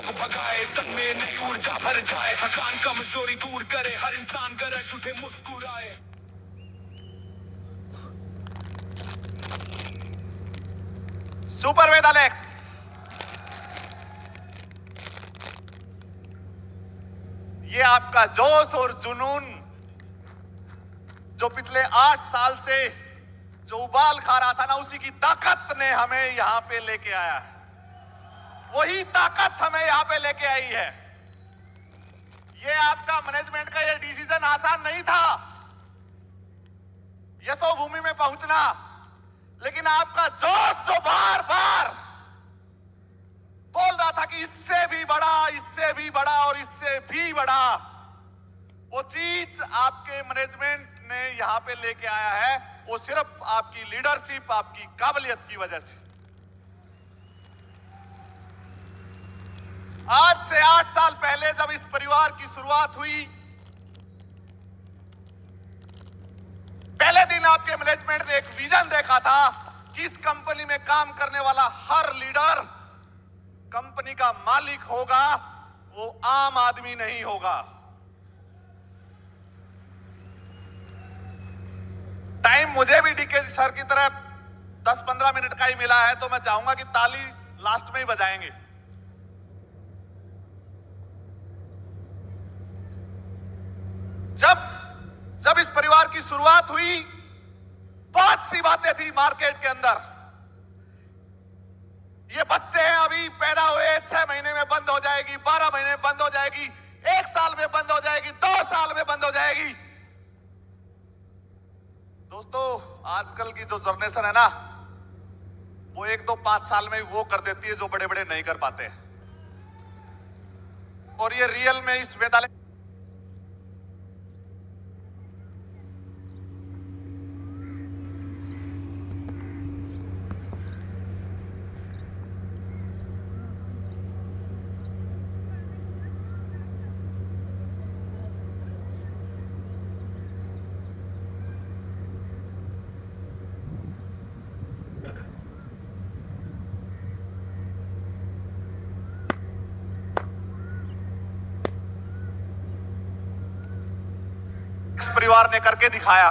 को भगाए, तन में नई ऊर्जा भर जाए, थकान कमजोरी दूर करे, हर इंसान गरज उठे मुस्कुराए। सुपर वेद एलेक्स, ये आपका जोश और जुनून जो पिछले 8 साल से जो उबाल खा रहा था ना, उसी की ताकत ने हमें यहां पे लेके आया है। वही ताकत हमें यहां पे लेके आई है। ये आपका मैनेजमेंट का ये डिसीजन आसान नहीं था, यशो भूमि में पहुंचना, लेकिन आपका जोश जो बार बार बोल रहा था कि इससे भी बड़ा, इससे भी बड़ा और इससे भी बड़ा, वो चीज आपके मैनेजमेंट ने यहां पे लेके आया है। वो सिर्फ आपकी लीडरशिप, आपकी काबिलियत की वजह से। आज से 8 साल पहले जब इस परिवार की शुरुआत हुई, पहले दिन आपके मैनेजमेंट ने एक विजन देखा था कि इस कंपनी में काम करने वाला हर लीडर कंपनी का मालिक होगा, वो आम आदमी नहीं होगा। टाइम मुझे भी डीके सर की तरह 10-15 मिनट का ही मिला है, तो मैं चाहूंगा कि ताली लास्ट में ही बजाएंगे। जब इस परिवार की शुरुआत हुई, बहुत सी बातें थी मार्केट के अंदर। ये बच्चे हैं, अभी पैदा हुए, 6 महीने में बंद हो जाएगी, 12 महीने में बंद हो जाएगी, 1 साल में बंद हो जाएगी, 2 साल में बंद हो जाएगी। दोस्तों, आजकल की जो जनरेशन है ना, वो 1-2-5 साल में वो कर देती है जो बड़े बड़े नहीं कर पाते। और ये रियल में इस वेदालय परिवार ने करके दिखाया।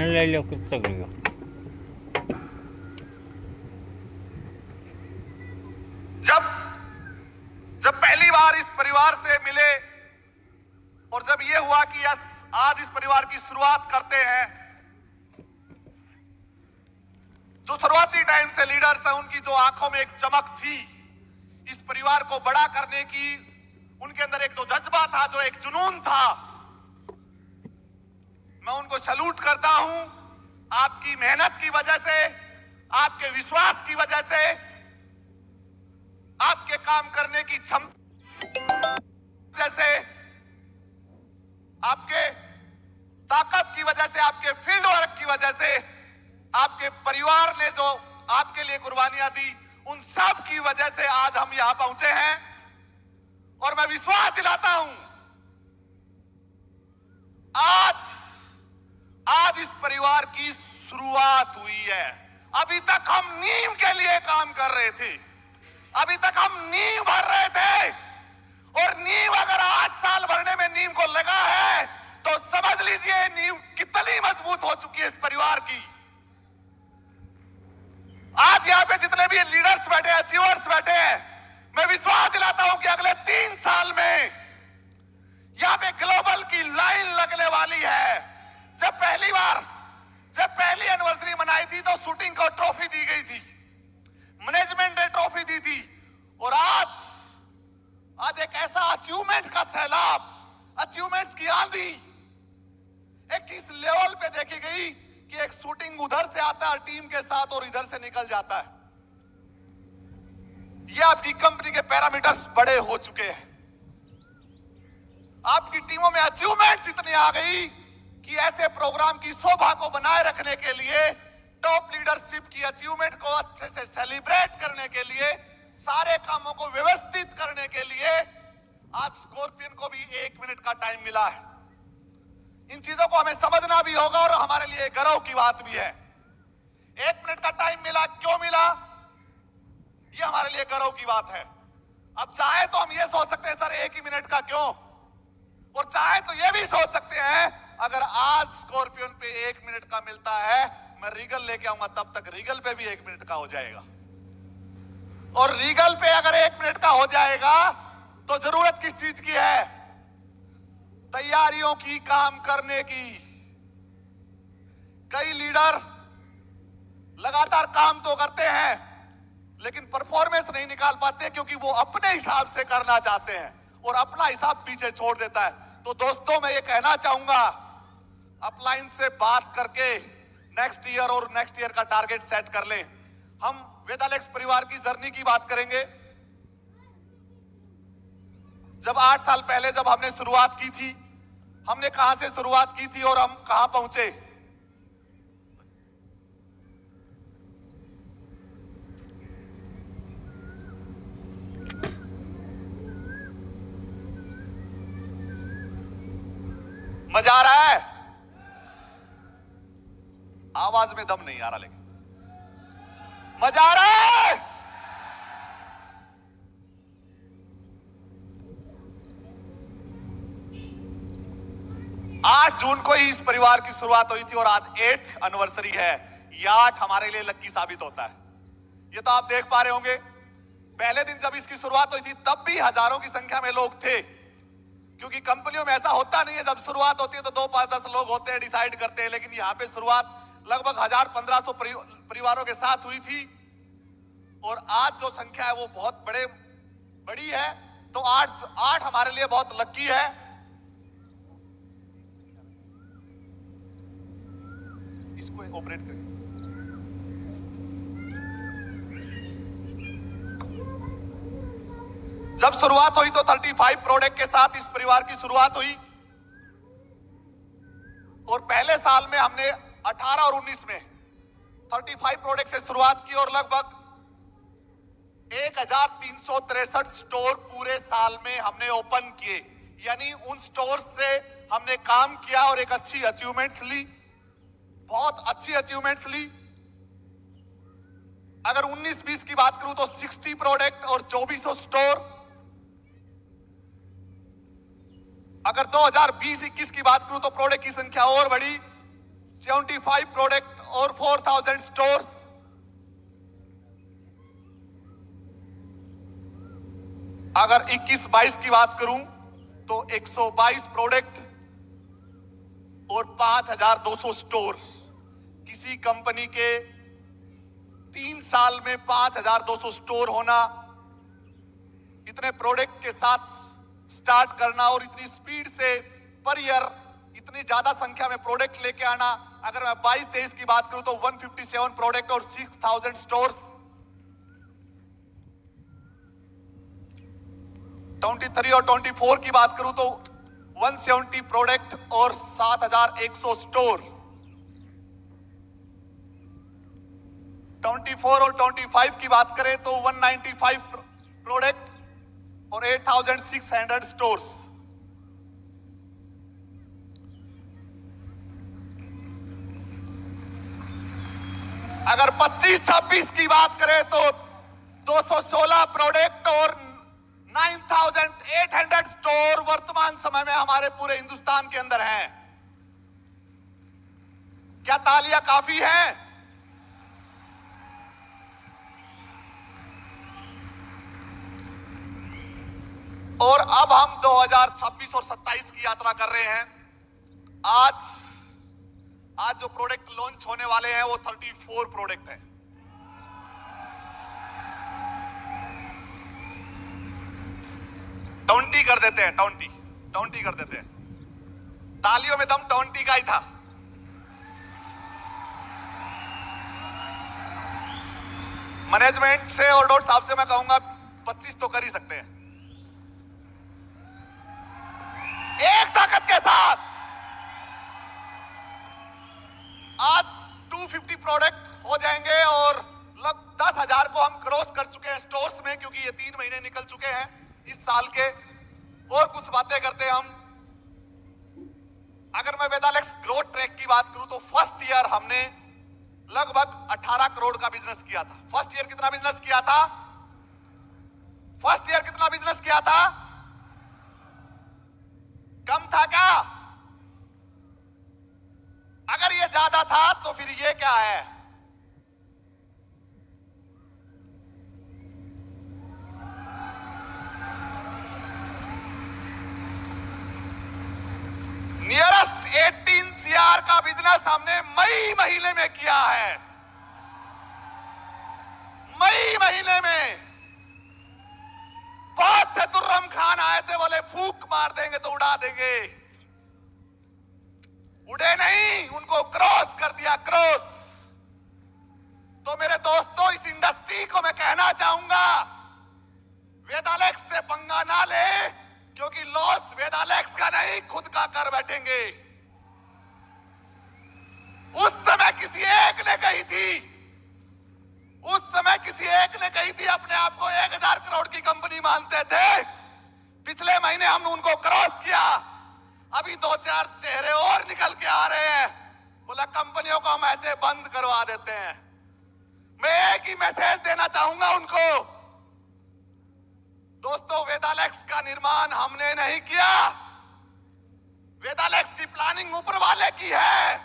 ले लो कितना लियो। जब पहली बार इस परिवार से मिले और जब ये हुआ कि आज इस परिवार की शुरुआत करते हैं, जो शुरुआती टाइम से लीडर्स हैं, उनकी जो आंखों में एक चमक थी इस परिवार को बड़ा करने की, उनके अंदर एक जो जज्बा था, जो एक जुनून था, मैं उनको सैल्यूट करता हूं। आपकी मेहनत की वजह से, आपके विश्वास की वजह से, आपके काम करने की क्षमता जैसे, आपके ताकत की वजह से, आपके फील्ड वर्क की वजह से, आपके परिवार ने जो आपके लिए कुर्बानियां दी, उन सब की वजह से आज हम यहां पहुंचे हैं। और मैं विश्वास दिलाता हूं, आज इस परिवार की शुरुआत हुई है। अभी तक हम नींव के लिए काम कर रहे थे, अभी तक हम नींव भर रहे थे, और नींव अगर 8 साल भरने में नींव को लगा है, तो समझ लीजिए नींव कितनी मजबूत हो चुकी है इस परिवार की। आज यहां पे जितने भी लीडर्स बैठे हैं, अचीवर्स बैठे हैं, मैं विश्वास दिलाता हूं कि अगले 3 साल में यहां पे ग्लोबल की लाइन लगने वाली है। जब पहली एनिवर्सरी मनाई थी तो शूटिंग को ट्रॉफी दी गई थी, मैनेजमेंट ने ट्रॉफी दी थी, और आज एक ऐसा अचीवमेंट का सैलाब, अचीवमेंट्स की आंधी एक इस लेवल पे देखी गई कि एक शूटिंग उधर से आता है टीम के साथ और इधर से निकल जाता है। ये आपकी कंपनी के पैरामीटर्स बड़े हो चुके हैं। आपकी टीमों में अचीवमेंट्स इतनी आ गई कि ऐसे प्रोग्राम की शोभा को बनाए रखने के लिए, टॉप लीडरशिप की अचीवमेंट को अच्छे से सेलिब्रेट करने के लिए, सारे कामों को व्यवस्थित करने के लिए आज स्कॉर्पियन को भी 1 मिनट का टाइम मिला है। इन चीजों को हमें समझना भी होगा और हमारे लिए गर्व की बात भी है। 1 मिनट का टाइम मिला, क्यों मिला, ये हमारे लिए गर्व की बात है। अब चाहे तो हम ये सोच सकते हैं सर 1 ही मिनट का क्यों, और चाहे तो ये भी सोच सकते हैं अगर आज स्कॉर्पियन पे 1 मिनट का मिलता है, मैं रीगल लेके आऊंगा, तब तक रीगल पे भी 1 मिनट का हो जाएगा। और रीगल पे अगर 1 मिनट का हो जाएगा तो जरूरत किस चीज की है? तैयारियों की, काम करने की। कई लीडर लगातार काम तो करते हैं लेकिन परफॉर्मेंस नहीं निकाल पाते क्योंकि वो अपने हिसाब से करना चाहते हैं और अपना हिसाब पीछे छोड़ देता है। तो दोस्तों, मैं ये कहना चाहूंगा, अपलाइन से बात करके नेक्स्ट ईयर और नेक्स्ट ईयर का टारगेट सेट कर लें। हम वेदालेक्स परिवार की जर्नी की बात करेंगे। जब 8 साल पहले जब हमने शुरुआत की थी, हमने कहां से शुरुआत की थी और हम कहां पहुंचे? मजा आ रहा है? आवाज में दम नहीं आ रहा, लेकिन मजा आ रहा है। 8 जून को ही इस परिवार की शुरुआत हुई थी और आज 8th एनिवर्सरी है। ये 8 हमारे लिए लकी साबित होता है। ये तो आप देख पा रहे होंगे, पहले दिन जब इसकी शुरुआत हुई थी तब भी हजारों की संख्या में लोग थे, क्योंकि कंपनियों में ऐसा होता नहीं है, जब शुरुआत होती है तो 2, 5, 10 लोग होते हैं, डिसाइड करते हैं। लेकिन यहाँ पे शुरुआत लगभग 1000-1500 परिवारों के साथ हुई थी और आज जो संख्या है वो बहुत बड़ी है। तो 8 हमारे लिए बहुत लकी है। इसको ऑपरेट करें। जब शुरुआत हुई तो 35 प्रोडक्ट के साथ इस परिवार की शुरुआत हुई और पहले साल में हमने 18 और 19 में 35 प्रोडक्ट से शुरुआत की और लगभग 1363 स्टोर पूरे साल में हमने ओपन किए। यानी उन स्टोर से हमने काम किया और एक अच्छी अचीवमेंट्स ली, बहुत अच्छी अचीवमेंट्स ली। अगर 19-20 की बात करूं तो 60 प्रोडक्ट और 2400 स्टोर। अगर 2020-21 की बात करूं तो प्रोडक्ट की संख्या और बढ़ी, 75 प्रोडक्ट और 4000 स्टोर्स। अगर 21-22 की बात करूं तो 122 प्रोडक्ट और 5200 स्टोर। किसी कंपनी के 3 साल में 5200 स्टोर होना, इतने प्रोडक्ट के साथ स्टार्ट करना और इतनी स्पीड से पर ईयर इतनी ज्यादा संख्या में प्रोडक्ट लेके आना। अगर मैं 22-23 की बात करूं तो 157 प्रोडक्ट और 6000 स्टोर्स। 23 और 24 की बात करूं तो 170 प्रोडक्ट और 7100 स्टोर। 24 और 25 की बात करें तो 195 प्रोडक्ट और 8600 स्टोर्स। अगर 25-26 की बात करें तो 216 प्रोडक्ट और 9800 स्टोर वर्तमान समय में हमारे पूरे हिंदुस्तान के अंदर हैं। क्या तालियां काफी हैं? और अब हम 2026 और 27 की यात्रा कर रहे हैं। आज जो प्रोडक्ट लॉन्च होने वाले हैं वो 34 प्रोडक्ट है। ट्वेंटी कर देते हैं, 20 कर देते हैं। तालियों में दम 20 का ही था। मैनेजमेंट से और डॉट साहब से मैं कहूंगा 25 तो कर ही सकते हैं। एक ताकत के साथ आज 250 प्रोडक्ट हो जाएंगे और लगभग 10,000 को हम क्रॉस कर चुके हैं स्टोर्स में, क्योंकि ये 3 महीने निकल चुके हैं इस साल के। और कुछ बातें करते हैं हम। अगर मैं वेदालेक्स ग्रोथ ट्रैक की बात करूं तो फर्स्ट ईयर हमने लगभग 18 करोड़ का बिजनेस किया था। फर्स्ट ईयर कितना बिजनेस किया था? फर्स्ट ईयर कितना बिजनेस किया था? कम था क्या? अगर ये ज्यादा था तो फिर ये क्या है? नियरेस्ट 18 सीआर का बिजनेस हमने मई महीने में किया है। मई महीने में बहुत से तुर्रम खान आए थे, बोले फूक मार देंगे तो उड़ा देंगे। उड़े नहीं, उनको क्रॉस कर दिया, क्रॉस। तो मेरे दोस्तों, इस इंडस्ट्री को मैं कहना चाहूंगा, वेदालेक्स से पंगा ना ले, क्योंकि लॉस वेदालेक्स का नहीं, खुद का कर बैठेंगे। उस समय किसी एक ने कही थी, उस समय किसी एक ने कही थी, अपने आप को 1000 करोड़ की कंपनी मानते थे। पिछले महीने हमने उनको क्रॉस किया, अभी 2-4 चेहरे और निकल के आ रहे हैं। बोला कंपनियों को हम ऐसे बंद करवा देते हैं। मैं एक ही मैसेज देना चाहूंगा उनको, दोस्तों, वेदालेक्स का निर्माण हमने नहीं किया। वेदालेक्स की प्लानिंग ऊपर वाले की है।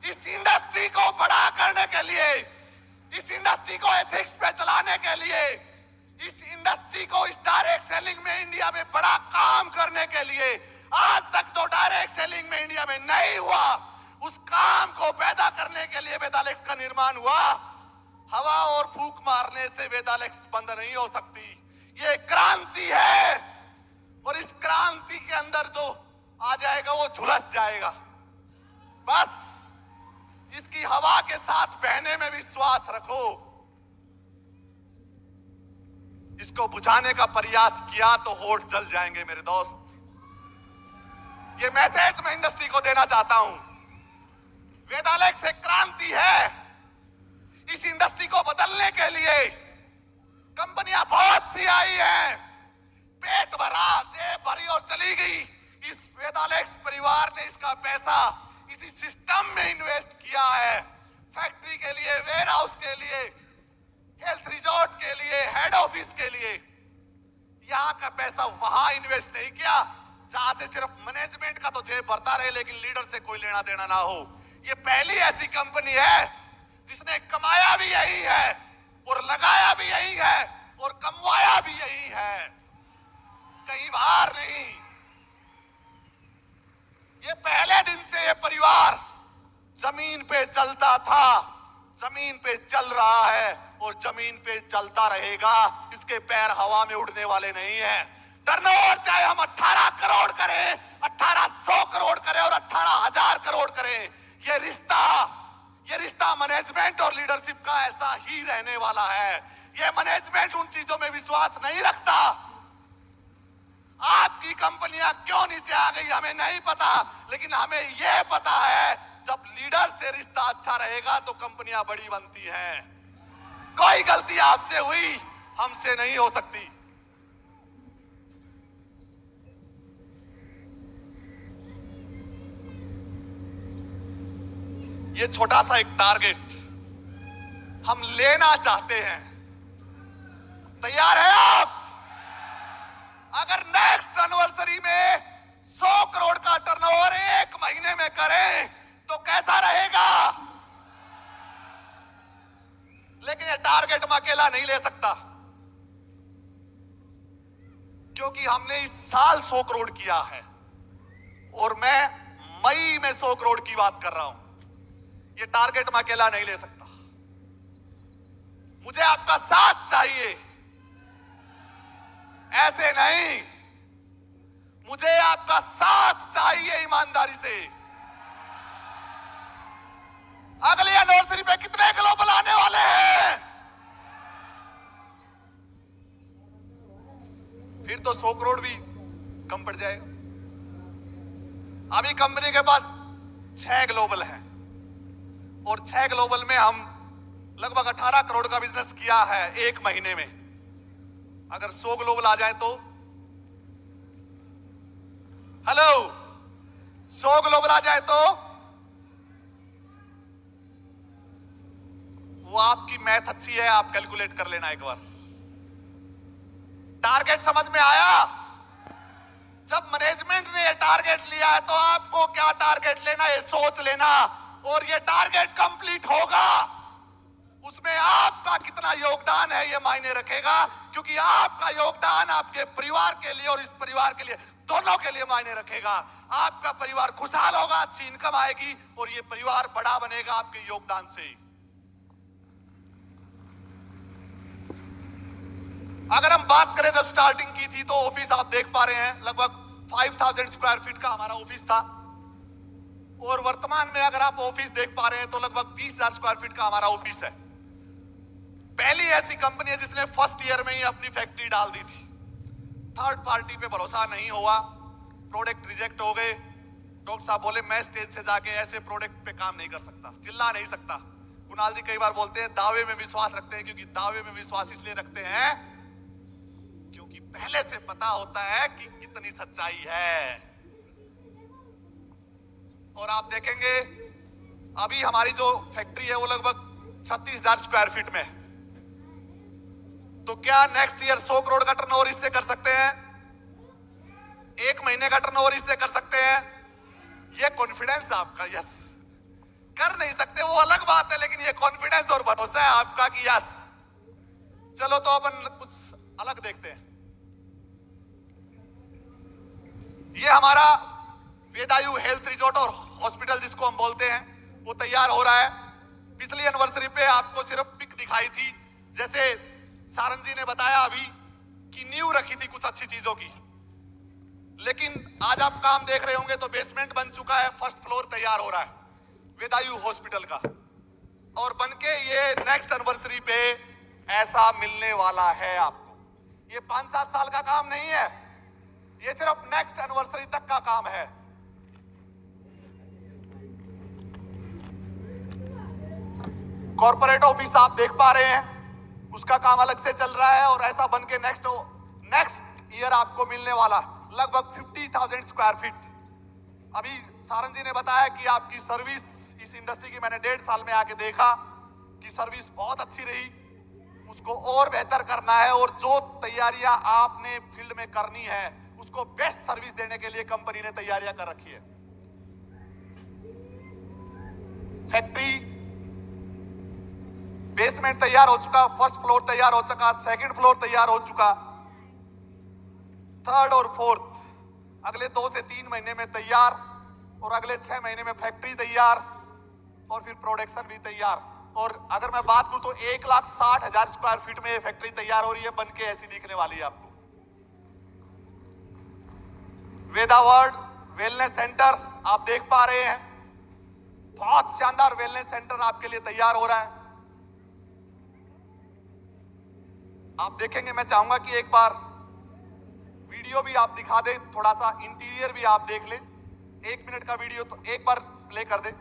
इस इंडस्ट्री को बड़ा करने के लिए, इस इंडस्ट्री को एथिक्स पे चलाने के लिए, इस इंडस्ट्री को इस डायरेक्ट सेलिंग में इंडिया में बड़ा काम करने के लिए, आज तक जो डायरेक्ट सेलिंग में इंडिया में नहीं हुआ, उस काम को पैदा करने के लिए वेदालेक्स का निर्माण हुआ। हवा और फूक मारने से वेदालेक्स बंद नहीं हो सकती। ये क्रांति है, और इस क्रांति के अंदर जो आ जाएगा वो झुलस जाएगा। बस इसकी हवा के साथ बहने में विश्वास रखो। इसको बुझाने का प्रयास किया तो होठ जल जाएंगे मेरे दोस्त। ये मैसेज मैं इंडस्ट्री को देना चाहता हूं। वेदालेक्स एक क्रांति है। इस इंडस्ट्री को बदलने के लिए कंपनियां बहुत सी आई हैं, पेट भरा, जेब भरी और चली गई। इस वेदालेक्स परिवार ने इसका पैसा इसी सिस्टम में इन्वेस्ट किया है। फैक्ट्री के लिए, वेयर हाउस के लिए, हेल्थ रिजॉर्ट के लिए, हेड ऑफिस के लिए। यहां का पैसा वहां इन्वेस्ट नहीं किया जहां से सिर्फ मैनेजमेंट का तो जेब भरता रहे, लेकिन लीडर से कोई लेना देना ना हो। ये पहली ऐसी कंपनी है जिसने कमाया भी यही है और लगाया भी यही है और कमवाया भी यही है, कहीं बाहर नहीं। ये पहले दिन से ये परिवार जमीन पे चलता था, जमीन पे चल रहा है और जमीन पे चलता रहेगा। इसके पैर हवा में उड़ने वाले नहीं हैं। टर्नओवर चाहे हम 18 करोड़ करें, 1800 करोड़ करें और 18,000 करोड़ करें, ये रिश्ता मैनेजमेंट और लीडरशिप का ऐसा ही रहने वाला है। ये मैनेजमेंट उन चीजों में विश्वास नहीं रखता। आपकी कंपनियां क्यों नीचे आ गई हमें नहीं पता, लेकिन हमें यह पता है जब लीडर से रिश्ता अच्छा रहेगा तो कंपनियां बड़ी बनती हैं। कोई गलती आपसे हुई, हमसे नहीं हो सकती। ये छोटा सा एक टारगेट हम लेना चाहते हैं। तैयार है आप? अगर नेक्स्ट एनिवर्सरी में 100 करोड़ का टर्नओवर एक महीने में करें तो कैसा रहेगा? लेकिन ये टारगेट मैं अकेला नहीं ले सकता, क्योंकि हमने इस साल 100 करोड़ किया है और मैं मई में 100 करोड़ की बात कर रहा हूं। ये टारगेट मैं अकेला नहीं ले सकता, मुझे आपका साथ चाहिए। ऐसे नहीं, मुझे आपका साथ चाहिए ईमानदारी से। अगली एनिवर्सरी पे कितने ग्लोबल आने वाले हैं? फिर तो 100 करोड़ भी कम पड़ जाएगा। अभी कंपनी के पास 6 ग्लोबल हैं और 6 ग्लोबल में हम लगभग 18 करोड़ का बिजनेस किया है एक महीने में। अगर 100 ग्लोबल आ जाए तो, हेलो, 100 ग्लोबल आ जाए तो वो आपकी मैथ अच्छी है, आप कैलकुलेट कर लेना एक बार। टारगेट समझ में आया? जब मैनेजमेंट ने ये टारगेट लिया है तो आपको क्या टारगेट लेना है सोच लेना, और ये टारगेट कंप्लीट होगा, उसमें आपका कितना योगदान है ये मायने रखेगा, क्योंकि आपका योगदान आपके परिवार के लिए और इस परिवार के लिए, दोनों के लिए मायने रखेगा। आपका परिवार खुशहाल होगा, अच्छी इनकम आएगी और ये परिवार बड़ा बनेगा आपके योगदान से। अगर हम बात करें जब स्टार्टिंग की थी तो ऑफिस आप देख पा रहे हैं लगभग 5000 स्क्वायर फीट का हमारा ऑफिस था, और वर्तमान में अगर आप ऑफिस देख पा रहे हैं तो लगभग 20,000 स्क्वायर फीट का हमारा ऑफिस है। पहली ऐसी कंपनी है जिसने फर्स्ट ईयर में ही अपनी फैक्ट्री डाल दी थी। थर्ड पार्टी पे भरोसा नहीं हुआ, प्रोडक्ट रिजेक्ट हो गए। डॉक्टर साहब बोले मैं स्टेज से जाके ऐसे प्रोडक्ट पे काम नहीं कर सकता, चिल्ला नहीं सकता। कुणाल जी कई बार बोलते हैं दावे में विश्वास रखते हैं, क्योंकि दावे में विश्वास इसलिए रखते हैं क्योंकि पहले से पता होता है कि कितनी सच्चाई है। और आप देखेंगे अभी हमारी जो फैक्ट्री है वो लगभग 36,000 स्क्वायर फीट में है। तो क्या नेक्स्ट ईयर 100 करोड़ का टर्नओवर इससे कर सकते हैं? एक महीने का टर्नओवर इससे कर सकते हैं? ये कॉन्फिडेंस आपका, यस। कर नहीं सकते वो अलग बात है, लेकिन ये कॉन्फिडेंस और भरोसा है आपका कि यस। चलो तो अपन कुछ अलग देखते हैं। ये हमारा वेदायु हेल्थ रिजॉर्ट और हॉस्पिटल जिसको हम बोलते हैं वो तैयार हो रहा है। पिछली एनिवर्सरी पे आपको सिर्फ पिक दिखाई थी, जैसे सारंग जी ने बताया अभी कि नींव रखी थी कुछ अच्छी चीजों की, लेकिन आज आप काम देख रहे होंगे तो बेसमेंट बन चुका है, फर्स्ट फ्लोर तैयार हो रहा है वेदायु हॉस्पिटल का, और बनके ये नेक्स्ट एनिवर्सरी पे ऐसा मिलने वाला है आपको। ये 5-7 साल का काम नहीं है, ये सिर्फ नेक्स्ट एनिवर्सरी तक का काम है। कॉर्पोरेट ऑफिस आप देख पा रहे हैं, उसका काम अलग से चल रहा है, और ऐसा बन के नेक्स्ट ईयर आपको मिलने वाला लगभग 50,000 स्क्वायर फीट। अभी सारंग जी ने बताया कि आपकी सर्विस इस इंडस्ट्री की, मैंने 1.5 साल में आके देखा कि सर्विस बहुत अच्छी रही, उसको और बेहतर करना है, और जो तैयारियां आपने फील्ड में करनी है उसको बेस्ट सर्विस देने के लिए कंपनी ने तैयारियां कर रखी है। फैक्ट्री बेसमेंट तैयार हो चुका, फर्स्ट फ्लोर तैयार हो चुका, सेकंड फ्लोर तैयार हो चुका, थर्ड और फोर्थ अगले 2 से 3 महीने में तैयार, और अगले 6 महीने में फैक्ट्री तैयार, और फिर प्रोडक्शन भी तैयार। और अगर मैं बात करूं तो 1,60,000 स्क्वायर फीट में फैक्ट्री तैयार हो रही है, बनके ऐसी दिखने वाली है आपको। वेदा वर्ल्ड वेलनेस सेंटर आप देख पा रहे हैं, बहुत शानदार वेलनेस सेंटर आपके लिए तैयार हो रहा है। आप देखेंगे, मैं चाहूंगा कि एक बार वीडियो भी आप दिखा दे, थोड़ा सा इंटीरियर भी आप देख ले। 1 मिनट का वीडियो तो एक बार प्ले कर दे।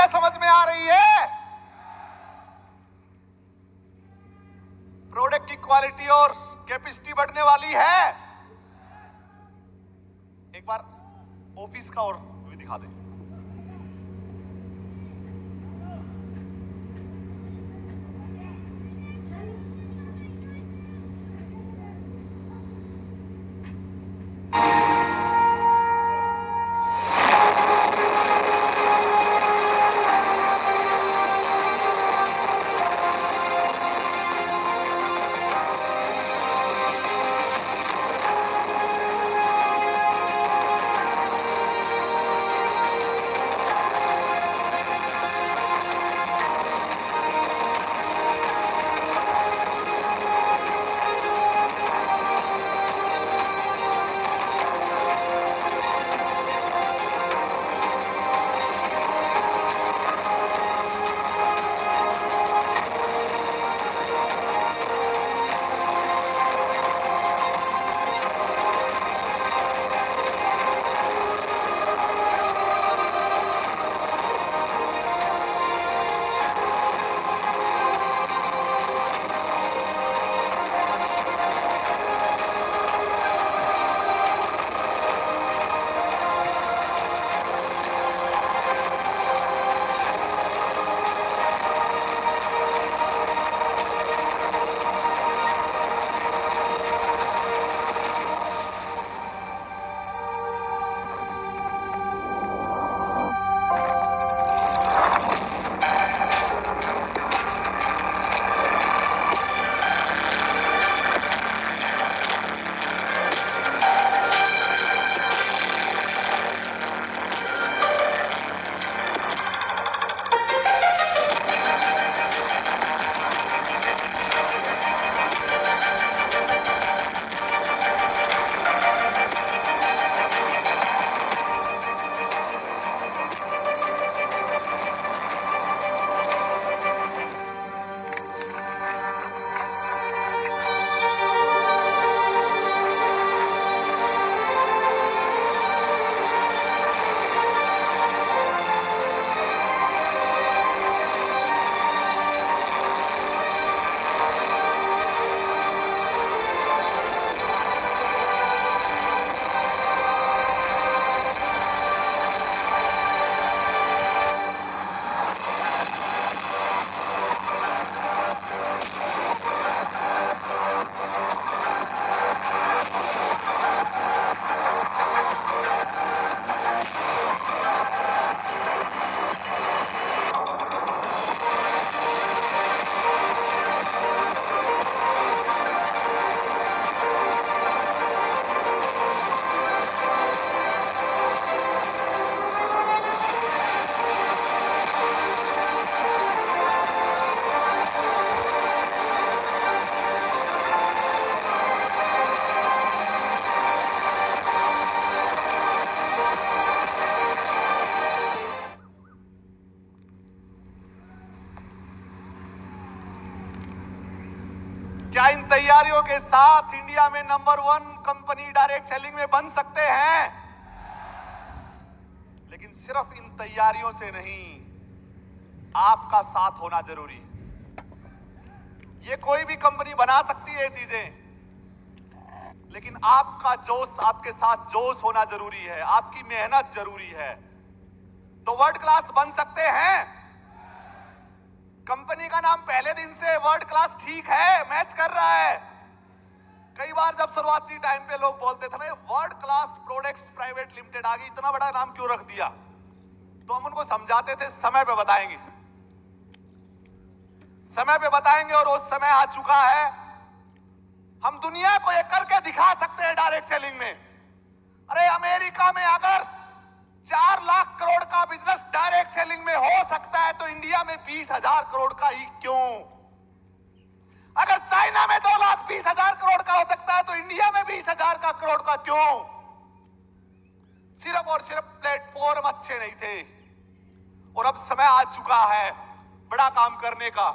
है समझ में आ रही है? प्रोडक्ट की क्वालिटी और कैपेसिटी बढ़ने वाली है। एक बार ऑफिस का और व्यू दिखा दे। क्या इन तैयारियों के साथ इंडिया में नंबर 1 कंपनी डायरेक्ट सेलिंग में बन सकते हैं? लेकिन सिर्फ इन तैयारियों से नहीं, आपका साथ होना जरूरी है। ये कोई भी कंपनी बना सकती है चीजें, लेकिन आपका जोश, आपके साथ जोश होना जरूरी है, आपकी मेहनत जरूरी है, तो वर्ल्ड क्लास बन सकते हैं। कंपनी का नाम पहले दिन से वर्ल्ड क्लास ठीक है, मैच कर रहा है। कई बार जब शुरुआती टाइम पे लोग बोलते थे ना world class products private limited आ गई, इतना बड़ा नाम क्यों रख दिया, तो हम उनको समझाते थे समय पे बताएंगे, समय पे बताएंगे, और उस समय आ चुका है। हम दुनिया को ये करके दिखा सकते हैं डायरेक्ट सेलिंग में। अरे अमेरिका में अगर 4 लाख करोड़ का बिजनेस डायरेक्ट सेलिंग में हो सकता है, तो इंडिया में 20,000 करोड़ का ही क्यों? अगर चाइना में 2,20,000 करोड़ का हो सकता है, तो इंडिया में 20,000 का करोड़ का क्यों? सिर्फ और सिर्फ प्लेटफॉर्म अच्छे नहीं थे, और अब समय आ चुका है बड़ा काम करने का।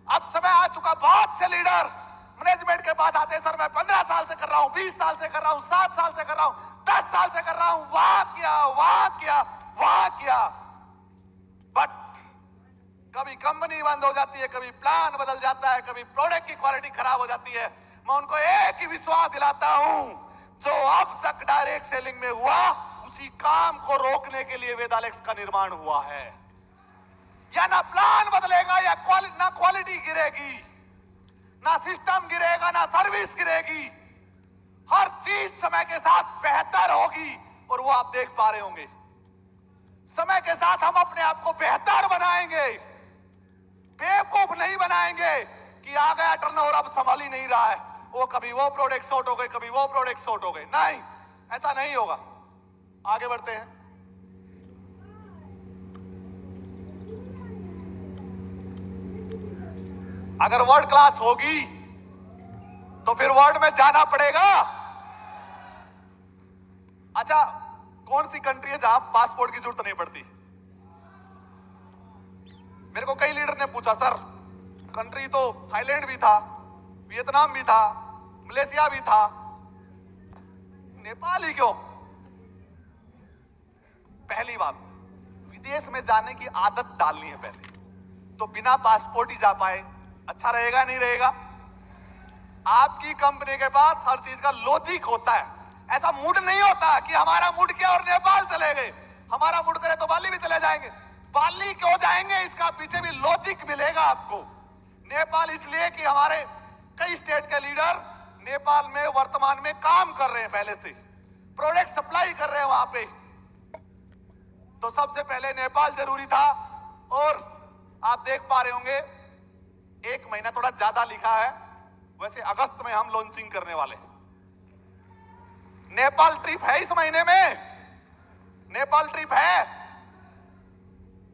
अब समय आ चुका, बहुत से लीडर मैनेजमेंट के पास आते हैं, सर मैं 15 साल से कर रहा हूं, 20 साल से कर रहा हूं, 7 साल से कर रहा हूं, 10 साल से कर रहा हूं, वाह क्या वाह क्या वाह क्या। बट कभी कंपनी बंद हो जाती है, कभी प्लान बदल जाता है, कभी प्रोडक्ट की क्वालिटी खराब हो जाती है। मैं उनको एक ही विश्वास दिलाता हूं, जो अब तक डायरेक्ट सेलिंग में हुआ उसी काम को रोकने के लिए वेदालेक्स का निर्माण हुआ है। या ना प्लान बदलेगा या ना क्वालिटी गिरेगी, ना सिस्टम गिरेगा, ना सर्विस गिरेगी। हर चीज समय के साथ बेहतर होगी और वो आप देख पा रहे होंगे। समय के साथ हम अपने आप को बेहतर बनाएंगे, बेवकूफ नहीं बनाएंगे कि आ गया टर्नओवर अब संभाल ही नहीं रहा है, वो कभी वो प्रोडक्ट शॉर्ट हो गए, कभी वो प्रोडक्ट शॉर्ट हो गए। नहीं, ऐसा नहीं होगा। आगे बढ़ते हैं। अगर वर्ल्ड क्लास होगी तो फिर वर्ल्ड में जाना पड़ेगा। अच्छा, कौन सी कंट्री है जहां पासपोर्ट की जरूरत नहीं पड़ती? मेरे को कई लीडर ने पूछा, सर कंट्री तो थाईलैंड भी था, वियतनाम भी था, मलेशिया भी था, नेपाल ही क्यों? पहली बात, विदेश में जाने की आदत डालनी है पहले, तो बिना पासपोर्ट ही जा पाए अच्छा रहेगा नहीं रहेगा? आपकी कंपनी के पास हर चीज का लॉजिक होता है। ऐसा मूड नहीं होता कि हमारा मूड किया और नेपाल चले गए, हमारा मूड करे तो बाली भी चले जाएंगे। बाली क्यों जाएंगे, इसका पीछे भी लॉजिक मिलेगा आपको। नेपाल इसलिए कि हमारे कई स्टेट के लीडर नेपाल में वर्तमान में काम कर रहे हैं, पहले से प्रोडक्ट सप्लाई कर रहे हैं वहां पे, तो सबसे पहले नेपाल जरूरी था। और आप देख पा रहे होंगे 1 महीना थोड़ा ज्यादा लिखा है, वैसे अगस्त में हम लॉन्चिंग करने वाले हैं। नेपाल ट्रिप है इस महीने में, नेपाल ट्रिप है,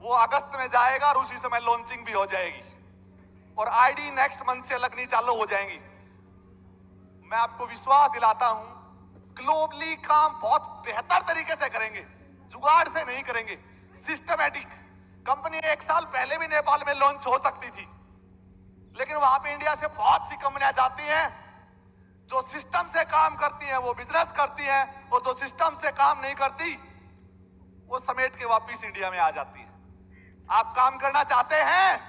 वो अगस्त में जाएगा और उसी समय लॉन्चिंग भी हो जाएगी और आईडी नेक्स्ट मंथ से लगनी चालू हो जाएंगी। मैं आपको विश्वास दिलाता हूं, ग्लोबली काम बहुत बेहतर तरीके से करेंगे, जुगाड़ से नहीं करेंगे, सिस्टमैटिक। कंपनी 1 साल पहले भी नेपाल में लॉन्च हो सकती थी, लेकिन वहां पे इंडिया से बहुत सी कंपनियां जाती हैं जो सिस्टम से काम करती हैं, वो बिजनेस करती हैं, और जो सिस्टम से काम नहीं करती वो समेट के वापस इंडिया में आ जाती है। आप काम करना चाहते हैं,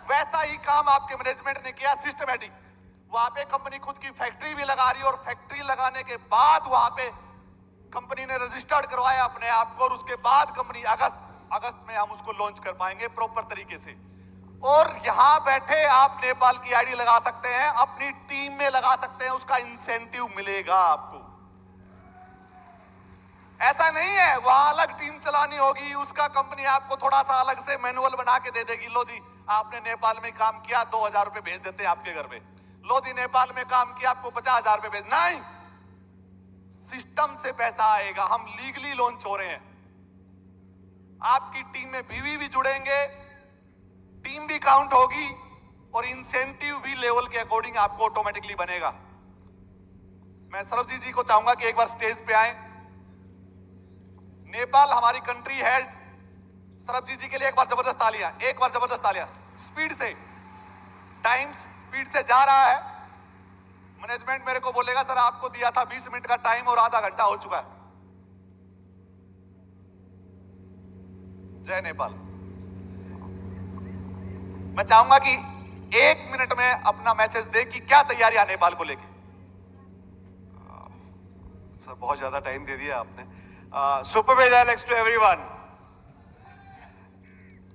वैसा ही काम आपके मैनेजमेंट ने किया, सिस्टमैटिक। वहां पे कंपनी खुद की फैक्ट्री भी लगा रही है और फैक्ट्री लगाने के बाद वहां पे कंपनी ने रजिस्टर्ड करवाया अपने आप को, और उसके बाद कंपनी अगस्त में हम उसको लॉन्च कर पाएंगे प्रॉपर तरीके से। और यहां बैठे आप नेपाल की आईडी लगा सकते हैं, अपनी टीम में लगा सकते हैं, उसका इंसेंटिव मिलेगा आपको। ऐसा नहीं है वहां अलग टीम चलानी होगी, उसका कंपनी आपको थोड़ा सा अलग से मैनुअल बना के दे देगी। लो जी, आपने नेपाल में काम किया, 2000 रुपए भेज देते हैं आपके घर पे। लो जी, नेपाल में काम किया, आपको 50,000 रुपए भेज। नहीं, सिस्टम से पैसा आएगा। हम लीगली लॉन्च हो रहे हैं, आपकी टीम में बीवी भी जुड़ेंगे, टीम भी काउंट होगी और इंसेंटिव भी लेवल के अकॉर्डिंग आपको ऑटोमेटिकली बनेगा। मैं सरबजीत जी को चाहूंगा कि एक बार स्टेज पे आए। नेपाल हमारी कंट्री हेड, सरबजीत जी के लिए एक बार जबरदस्त तालियां, एक बार जबरदस्त तालियां। स्पीड से, टाइम स्पीड से जा रहा है। मैनेजमेंट मेरे को बोलेगा सर आपको दिया था 20 मिनट का टाइम और आधा घंटा हो चुका है। जय नेपाल। मैं चाहूंगा कि 1 मिनट में अपना मैसेज दे कि क्या तैयारी है नेपाल को लेके। सर बहुत ज्यादा टाइम दे दिया आपने। Super वेदालेक्स to everyone.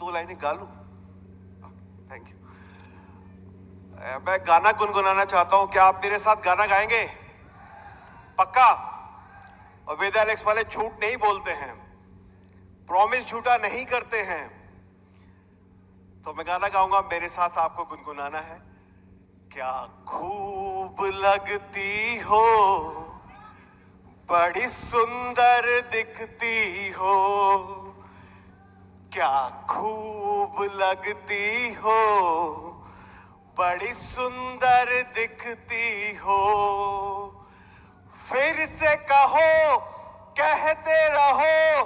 2 लाइनें गा लूं? Thank you. मैं गाना गुनगुनाना चाहता हूं, क्या आप मेरे साथ गाना गाएंगे? पक्का? और वेदालेक्स वाले झूठ नहीं बोलते हैं, प्रॉमिस झूठा नहीं करते हैं। तो मैं गाना गाऊंगा, मेरे साथ आपको गुनगुनाना है। क्या खूब लगती हो, बड़ी सुंदर दिखती हो, क्या खूब लगती हो, बड़ी सुंदर दिखती हो। फिर से कहो, कहते रहो,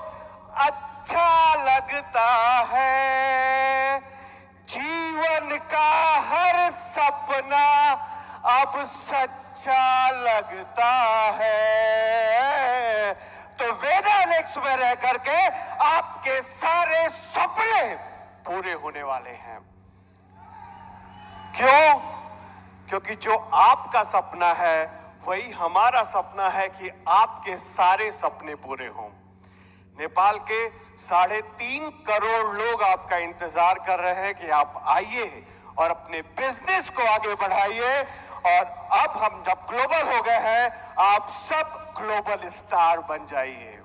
अच्छा लगता है। जीवन का हर सपना अब सच्चा लगता है। तो वेदालेक्स में रह करके आपके सारे सपने पूरे होने वाले हैं। क्यों? क्योंकि जो आपका सपना है वही हमारा सपना है कि आपके सारे सपने पूरे हों। नेपाल के 3.5 करोड़ लोग आपका इंतजार कर रहे हैं कि आप आइए और अपने बिजनेस को आगे बढ़ाइए। और अब हम जब ग्लोबल हो गए हैं, आप सब ग्लोबल स्टार बन जाइए।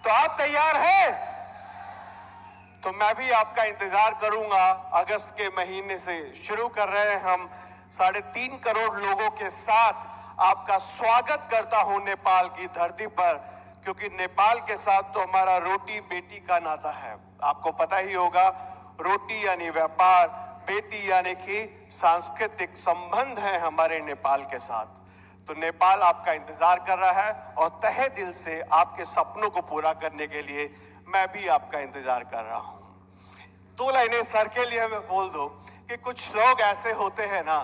तो आप तैयार हैं? तो मैं भी आपका इंतजार करूंगा। अगस्त के महीने से शुरू कर रहे हैं हम 3.5 करोड़ लोगों के साथ आपका स्वागत करता हूं नेपाल की धरती पर, क्योंकि नेपाल के साथ तो हमारा रोटी बेटी का नाता है। आपको पता ही होगा, रोटी यानी व्यापार, बेटी यानी कि सांस्कृतिक संबंध है हमारे नेपाल के साथ। तो नेपाल आपका इंतजार कर रहा है और तहे दिल से आपके सपनों को पूरा करने के लिए मैं भी आपका इंतजार कर रहा हूं। 2 लाइनें सर के लिए मैं बोल दूं कि कुछ लोग ऐसे होते हैं ना,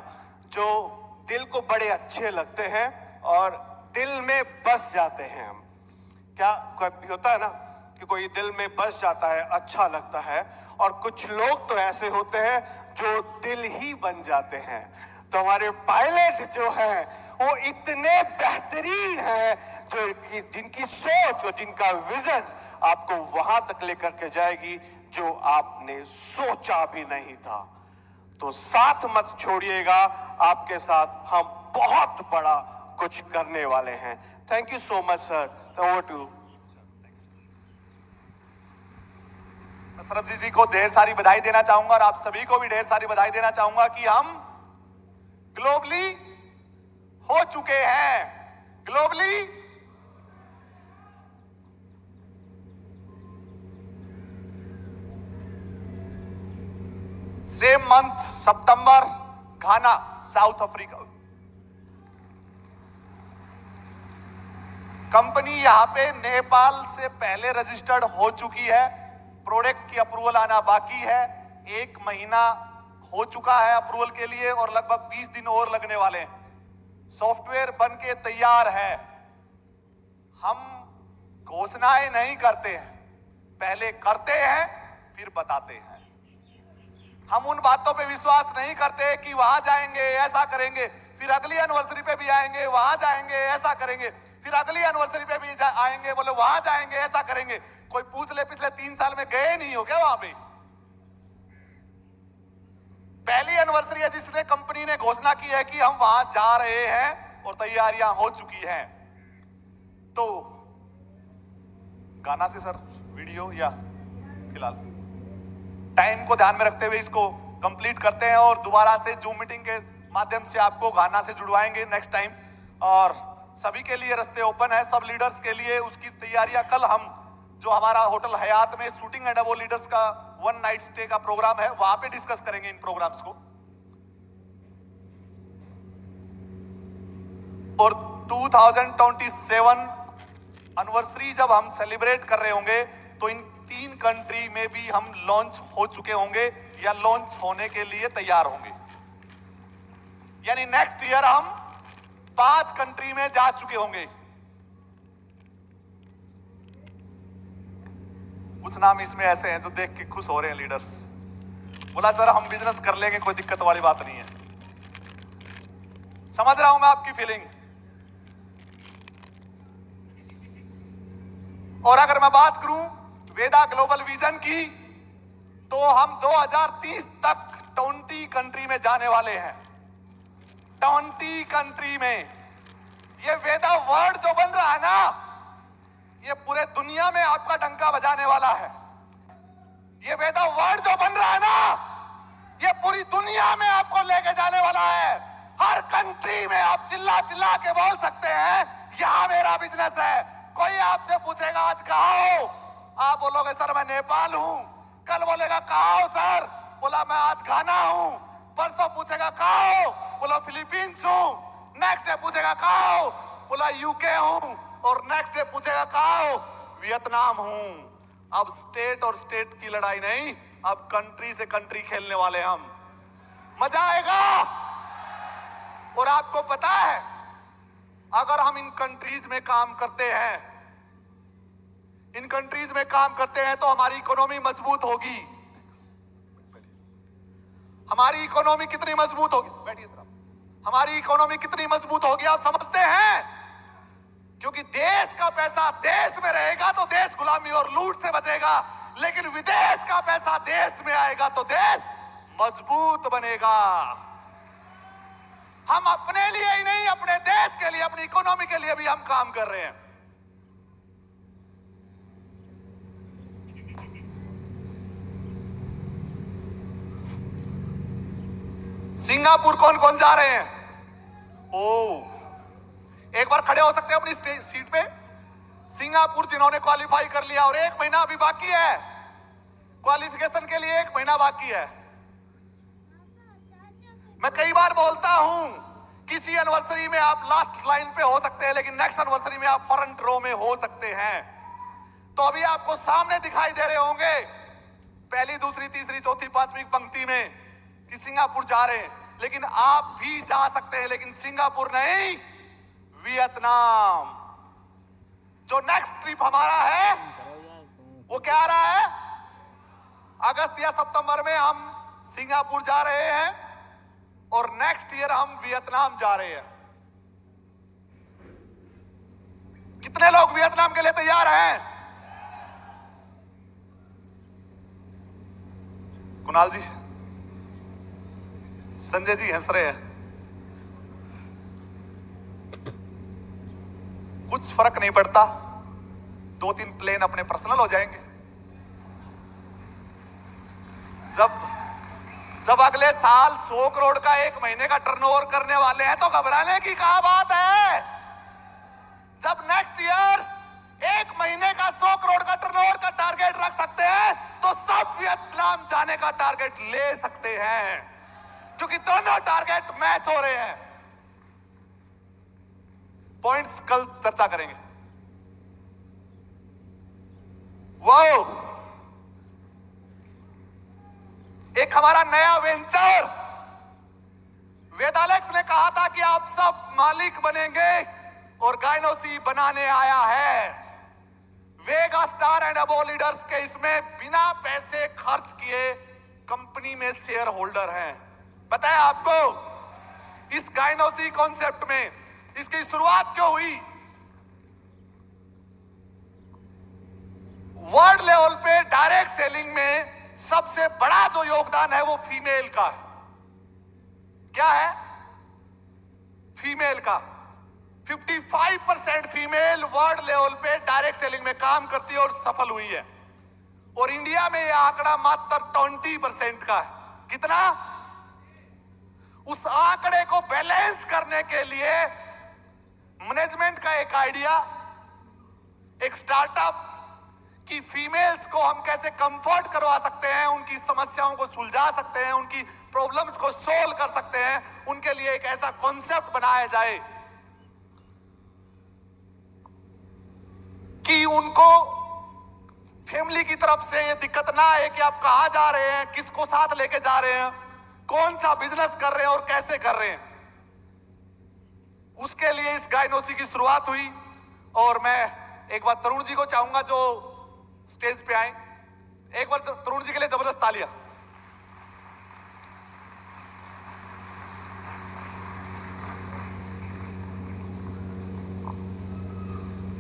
जो दिल को बड़े अच्छे लगते हैं और दिल में बस जाते हैं। क्या कभी होता है ना कि कोई दिल में बस जाता है, अच्छा लगता है, और कुछ लोग तो ऐसे होते हैं जो दिल ही बन जाते हैं। तो हमारे पायलट जो है वो इतने बेहतरीन है, जो जिनकी सोच और जिनका विजन आपको वहां तक लेकर के जाएगी जो आपने सोचा भी नहीं था। तो साथ मत छोड़िएगा, आपके साथ हम बहुत बड़ा कुछ करने वाले हैं। Thank you so much sir. Over to Sarabjit ji को ढेर सारी बधाई देना चाहूंगा और आप सभी को भी ढेर सारी बधाई देना चाहूंगा कि हम ग्लोबली हो चुके हैं। ग्लोबली सेम मंथ सितंबर, घाना, साउथ अफ्रीका। कंपनी यहां पे नेपाल से पहले रजिस्टर्ड हो चुकी है। प्रोडक्ट की अप्रूवल आना बाकी है। 1 महीना हो चुका है अप्रूवल के लिए और लगभग 20 दिन और लगने वाले हैं। सॉफ्टवेयर बन के तैयार है। हम घोषणाएं नहीं करते हैं, पहले करते हैं फिर बताते हैं। हम उन बातों पे विश्वास नहीं करते कि वहां जाएंगे ऐसा करेंगे, फिर अगली एनिवर्सरी पे भी आएंगे, वहां जाएंगे ऐसा करेंगे, फिर अगली एनिवर्सरी पे भी आएंगे, बोले वहां जाएंगे ऐसा करेंगे। कोई पूछ ले पिछले 3 साल में गए नहीं हो क्या वहां पे? पहली एनिवर्सरी है जिसने कंपनी ने घोषणा की है कि हम वहां जा रहे हैं और तैयारियां हो चुकी हैं। तो गाना से सर वीडियो या फिलहाल टाइम को ध्यान में रखते हुए इसको कंप्लीट करते हैं और दोबारा से जूम मीटिंग के माध्यम से आपको गाना से जुड़वाएंगे नेक्स्ट टाइम। और सभी के लिए रास्ते ओपन है, सब लीडर्स के लिए। उसकी तैयारियां कल हम जो हमारा होटल हयात में शूटिंग एंड वो लीडर्स का 1 नाइट स्टे का प्रोग्राम है, वहां पे डिस्कस करेंगे इन प्रोग्राम्स को। और 2027 एनिवर्सरी जब हम सेलिब्रेट कर रहे होंगे तो इन 3 कंट्री में भी हम लॉन्च हो चुके होंगे या लॉन्च होने के लिए तैयार होंगे। यानी नेक्स्ट ईयर हम 5 कंट्री में जा चुके होंगे। कुछ नाम इसमें ऐसे हैं जो देख के खुश हो रहे हैं लीडर्स। बोला सर हम बिजनेस कर लेंगे, कोई दिक्कत वाली बात नहीं है। समझ रहा हूं मैं आपकी फीलिंग। और अगर मैं बात करूं वेदा ग्लोबल विजन की, तो हम 2030 तक 20 कंट्री में जाने वाले हैं। 20 कंट्री में। ये वेदा वर्ड जो बन रहा है ना, ये पूरे दुनिया में आपका डंका बजाने वाला है। ये वेदा वर्ड जो बन रहा है ना, ये पूरी दुनिया में आपको लेके जाने वाला है। हर कंट्री में आप चिल्ला चिल्ला के बोल सकते हैं यहां मेरा बिजनेस है। कोई आपसे पूछेगा आज कहाँ हो, आप बोलोगे सर मैं नेपाल हूं। कल बोलेगा कहाँ हो सर, बोला मैं आज घाना हूं। परसों पूछेगा कहाँ हो, बोला फिलीपींस हूं। नेक्स्ट डे पूछेगा कहाँ हो, बोला यूके हूं। और नेक्स्ट डे पूछेगा कहाँ हो, वियतनाम हूं। अब स्टेट और स्टेट की लड़ाई नहीं, अब कंट्री से कंट्री खेलने वाले हम। मजा आएगा। और आपको पता है अगर हम इन कंट्रीज में काम करते हैं, इन कंट्रीज में काम करते हैं तो हमारी इकोनॉमी मजबूत होगी। हमारी इकोनॉमी कितनी मजबूत होगी, बैठिए सर आप, हमारी इकोनॉमी कितनी मजबूत होगी आप समझते हैं? क्योंकि देश का पैसा देश में रहेगा तो देश गुलामी और लूट से बचेगा, लेकिन विदेश का पैसा देश में आएगा तो देश मजबूत बनेगा। हम अपने लिए ही नहीं, अपने देश के लिए, अपनी इकोनॉमी के लिए भी हम काम कर रहे हैं। सिंगापुर कौन कौन जा रहे हैं? ओ, एक बार खड़े हो सकते हैं अपनी सीट पे? सिंगापुर जिन्होंने क्वालिफाई कर लिया और 1 महीना अभी बाकी है, क्वालिफिकेशन के लिए 1 महीना बाकी है। मैं कई बार बोलता हूं, किसी एनिवर्सरी में आप लास्ट लाइन पे हो सकते हैं, लेकिन नेक्स्ट एनिवर्सरी में आप फ्रंट रो में हो सकते हैं। तो अभी आपको सामने दिखाई दे रहे होंगे पहली, दूसरी, तीसरी, चौथी, 5वीं पंक्ति में कि सिंगापुर जा रहे हैं, लेकिन आप भी जा सकते हैं, लेकिन सिंगापुर नहीं, वियतनाम। जो नेक्स्ट ट्रिप हमारा है वो क्या आ रहा है? अगस्त या सितंबर में हम सिंगापुर जा रहे हैं और नेक्स्ट ईयर हम वियतनाम जा रहे हैं। कितने लोग वियतनाम के लिए तैयार हैं? कुणाल जी, संजय जी हंस रहे हैं। कुछ फर्क नहीं पड़ता, 2-3 प्लेन अपने पर्सनल हो जाएंगे। जब अगले साल 100 करोड़ का 1 महीने का टर्नओवर करने वाले हैं तो घबराने की क्या बात है? जब नेक्स्ट ईयर 1 महीने का 100 करोड़ का टर्नओवर का टारगेट रख सकते हैं तो सब वियतनाम जाने का टारगेट ले सकते हैं, क्योंकि दोनों टारगेट मैच हो रहे हैं। पॉइंट्स कल चर्चा करेंगे। वाओ, एक हमारा नया वेंचर, वेदालेक्स ने कहा था कि आप सब मालिक बनेंगे और गाइनोसी बनाने आया है। वेगा स्टार एंड अबो लीडर्स के इसमें बिना पैसे खर्च किए कंपनी में शेयर होल्डर हैं। बताया आपको इस गाइनोसी कॉन्सेप्ट में इसकी शुरुआत क्यों हुई? वर्ल्ड लेवल पे डायरेक्ट सेलिंग में सबसे बड़ा जो योगदान है वो फीमेल का है। क्या है? फीमेल का 55% फीमेल वर्ल्ड लेवल पे डायरेक्ट सेलिंग में काम करती है और सफल हुई है। और इंडिया में यह आंकड़ा मात्र 20% का है। कितना? उस आंकड़े को बैलेंस करने के लिए मैनेजमेंट का एक आइडिया, एक स्टार्टअप कि फीमेल्स को हम कैसे कंफर्ट करवा सकते हैं, उनकी समस्याओं को सुलझा सकते हैं, उनकी प्रॉब्लम्स को सोल्व कर सकते हैं, उनके लिए एक ऐसा कॉन्सेप्ट बनाया जाए कि उनको फैमिली की तरफ से ये दिक्कत ना आए कि आप कहां जा रहे हैं, किसको साथ लेके जा रहे हैं, कौन सा बिजनेस कर रहे हैं और कैसे कर रहे हैं। उसके लिए इस गाइनोसी की शुरुआत हुई। और मैं एक बार तरुण जी को चाहूंगा जो स्टेज पे आए, एक बार तरुण जी के लिए जबरदस्त तालियां।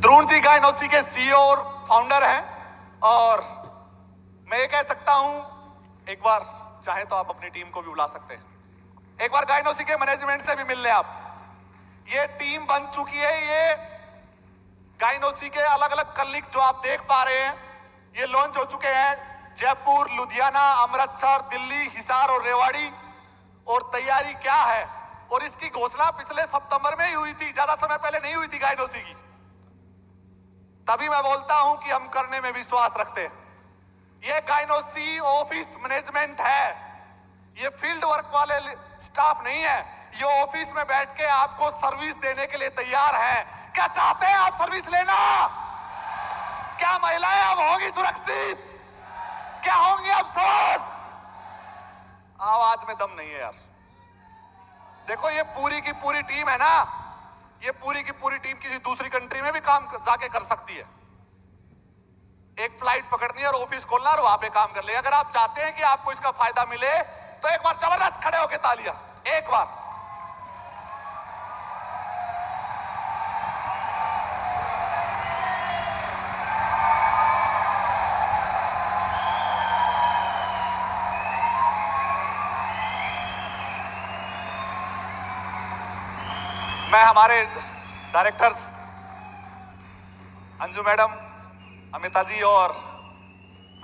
तरुण जी गाइनोसी के सीईओ और फाउंडर हैं और मैं ये कह सकता हूं, एक बार चाहे तो आप अपनी टीम को भी बुला सकते हैं। एक बार गाइनोसी के मैनेजमेंट से भी मिल लें आप। ये टीम बन चुकी है। ये गाइनोसी के अलग अलग कलीग जो आप देख पा रहे हैं ये लॉन्च हो चुके हैं जयपुर, लुधियाना, अमृतसर, दिल्ली, हिसार और रेवाड़ी। और तैयारी क्या है? और इसकी घोषणा पिछले सितंबर में ही हुई थी, ज्यादा समय पहले नहीं हुई थी गाइनोसी की। तभी मैं बोलता हूं कि हम करने में विश्वास रखते हैं। ये गाइनोसी ऑफिस मैनेजमेंट है, ये फील्ड वर्क वाले स्टाफ नहीं है। ये ऑफिस में बैठ के आपको सर्विस देने के लिए तैयार है। क्या चाहते हैं आप सर्विस लेना? क्या महिलाएं अब होंगी सुरक्षित? क्या होंगी अब स्वस्थ? आवाज में दम नहीं है यार। देखो ये पूरी की पूरी टीम है ना, ये पूरी की पूरी टीम किसी दूसरी कंट्री में भी काम जाके कर सकती है। एक फ्लाइट पकड़नी है और ऑफिस खोलना और वहां पे काम कर ले। अगर आप चाहते हैं कि आपको इसका फायदा मिले तो एक बार जबरदस्त खड़े होके तालियां, एक बार। मैं हमारे डायरेक्टर्स अंजू मैडम, अमिता जी और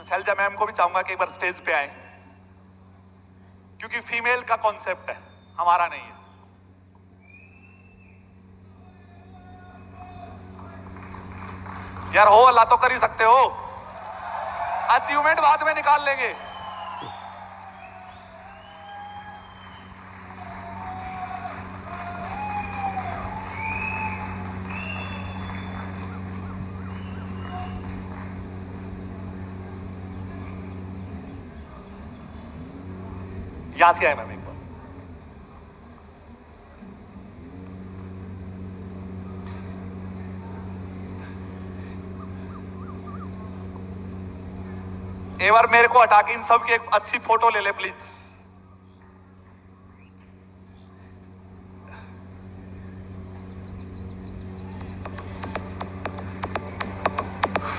शैलजा मैम को भी चाहूंगा कि एक बार स्टेज पे आए, क्योंकि फीमेल का कॉन्सेप्ट है, हमारा नहीं है। यार हो अल्लाह तो कर ही सकते हो, अचीवमेंट बाद में निकाल लेंगे। यहां से आए मैम एक बार। एक बार मेरे को हटा के इन सब की एक अच्छी फोटो ले ले प्लीज।